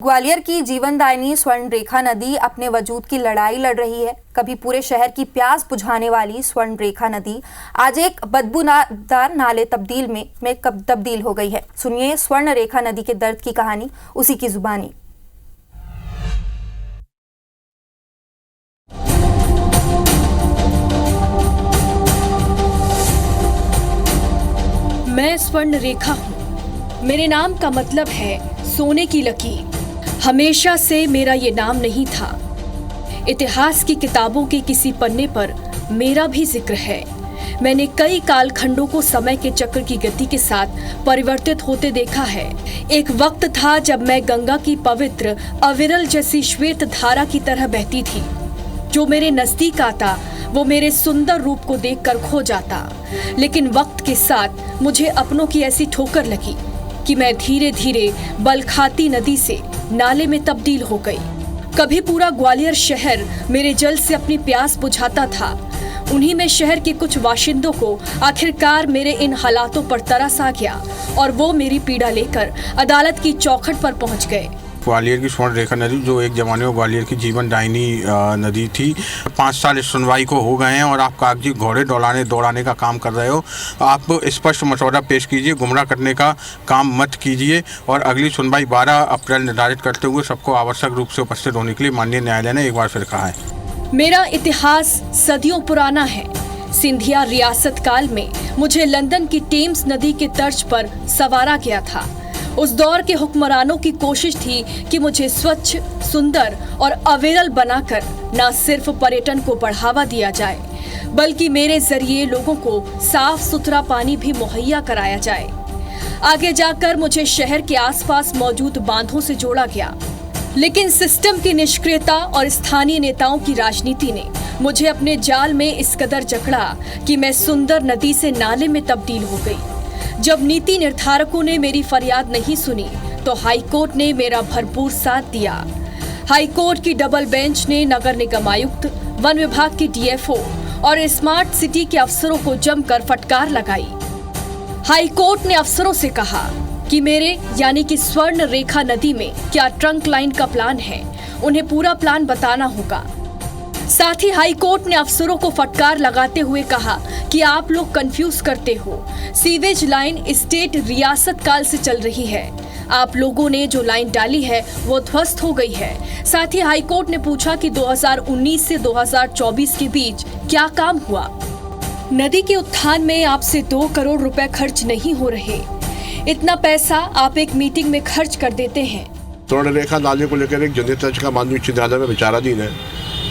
ग्वालियर की जीवनदायिनी स्वर्णरेखा नदी अपने वजूद की लड़ाई लड़ रही है। कभी पूरे शहर की प्यास बुझाने वाली स्वर्णरेखा नदी आज एक बदबूदार नाले में कब तब्दील हो गई है। सुनिए स्वर्णरेखा नदी के दर्द की कहानी उसी की जुबानी। मैं स्वर्णरेखा हूँ। मेरे नाम का मतलब है सोने की लकीर। हमेशा से मेरा ये नाम नहीं था। इतिहास की किताबों के किसी पन्ने पर मेरा भी जिक्र है। मैंने कई कालखंडों को समय के चक्र की गति के साथ परिवर्तित होते देखा है। एक वक्त था जब मैं गंगा की पवित्र अविरल जैसी श्वेत धारा की तरह बहती थी। जो मेरे नजदीक आता वो मेरे सुंदर रूप को देखकर खो जाता। लेकिन वक्त के साथ मुझे अपनों की ऐसी ठोकर लगी कि मैं धीरे धीरे बल खाती नदी से नाले में तब्दील हो गई। कभी पूरा ग्वालियर शहर मेरे जल से अपनी प्यास बुझाता था। उन्हीं में शहर के कुछ बाशिंदों को आखिरकार मेरे इन हालातों पर तरस आ गया और वो मेरी पीड़ा लेकर अदालत की चौखट पर पहुंच गए। ग्वालियर की स्वर्णरेखा नदी जो एक जमाने में ग्वालियर की जीवनदायिनी नदी थी, 5 साल इस सुनवाई को हो गए हैं और आप कागजी घोड़े दौड़ाने का काम कर रहे हो। आप स्पष्ट मसौदा पेश कीजिए, गुमराह करने का काम मत कीजिए और अगली सुनवाई 12 अप्रैल निर्धारित करते हुए सबको आवश्यक रूप से उपस्थित होने के लिए माननीय न्यायालय ने एक बार फिर कहा है। मेरा इतिहास सदियों पुराना है। सिंधिया रियासत काल में मुझे लंदन की टेम्स नदी के तर्ज पर संवारा गया था। उस दौर के हुक्मरानों की कोशिश थी कि मुझे स्वच्छ, सुंदर और अविरल बनाकर न सिर्फ पर्यटन को बढ़ावा दिया जाए, बल्कि मेरे जरिए लोगों को साफ सुथरा पानी भी मुहैया कराया जाए। आगे जाकर मुझे शहर के आसपास मौजूद बांधों से जोड़ा गया, लेकिन सिस्टम की निष्क्रियता और स्थानीय नेताओं की राजनीति ने मुझे अपने जाल में इस कदर जकड़ा कि मैं सुंदर नदी से नाले में तब्दील हो गई। जब नीति निर्धारकों ने मेरी फरियाद नहीं सुनी तो हाईकोर्ट ने मेरा भरपूर साथ दिया। हाईकोर्ट की डबल बेंच ने नगर निगम आयुक्त, वन विभाग के डीएफओ और स्मार्ट सिटी के अफसरों को जमकर फटकार लगाई। हाईकोर्ट ने अफसरों से कहा कि मेरे यानी कि स्वर्णरेखा नदी में क्या ट्रंक लाइन का प्लान है, उन्हें पूरा प्लान बताना होगा। साथ ही हाईकोर्ट ने अफसरों को फटकार लगाते हुए कहा कि आप लोग कंफ्यूज करते हो। सीवेज लाइन स्टेट रियासत काल से चल रही है। आप लोगों ने जो लाइन डाली है वो ध्वस्त हो गई है। साथ ही हाईकोर्ट ने पूछा कि 2019 से 2024 के बीच क्या काम हुआ। नदी के उत्थान में आपसे 2 करोड़ रुपए खर्च नहीं हो रहे। इतना पैसा आप एक मीटिंग में खर्च कर देते हैं। स्वर्णरेखा नाले को लेकर एक जनहित याचिका का माननीय उच्च न्यायालय में विचाराधीन है,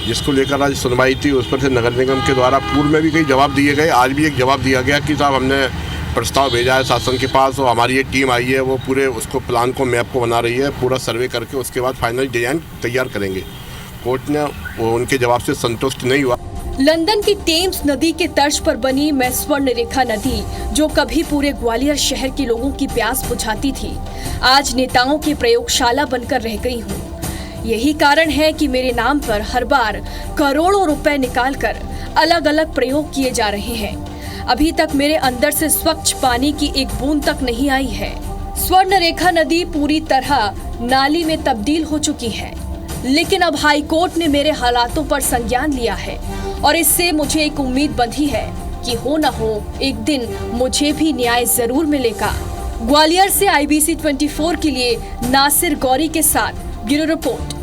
जिसको लेकर आज सुनवाई थी। उस पर से नगर निगम के द्वारा पूर्व में भी कई जवाब दिए गए। आज भी एक जवाब दिया गया कि साहब हमने प्रस्ताव भेजा है शासन के पास और हमारी एक टीम आई है, वो पूरे उसको प्लान को मैप को बना रही है, पूरा सर्वे करके उसके बाद फाइनल डिजाइन तैयार करेंगे। कोर्ट ने वो उनके जवाब से संतुष्ट नहीं हुआ। लंदन की टेम्स नदी के तर्ज पर बनी मैं स्वर्णरेखा नदी, जो कभी पूरे ग्वालियर शहर के लोगों की प्यास बुझाती थी, आज नेताओं की प्रयोगशाला बनकर रह गई हूँ। यही कारण है कि मेरे नाम पर हर बार करोड़ों रुपए निकालकर अलग अलग प्रयोग किए जा रहे हैं। अभी तक मेरे अंदर से स्वच्छ पानी की एक बूंद तक नहीं आई है। स्वर्णरेखा नदी पूरी तरह नाली में तब्दील हो चुकी है, लेकिन अब हाईकोर्ट ने मेरे हालातों पर संज्ञान लिया है और इससे मुझे एक उम्मीद बंधी है कि हो न हो एक दिन मुझे भी न्याय जरूर मिलेगा। ग्वालियर से IBC 24 के लिए नासिर गौरी के साथ ब्यूरो रिपोर्ट।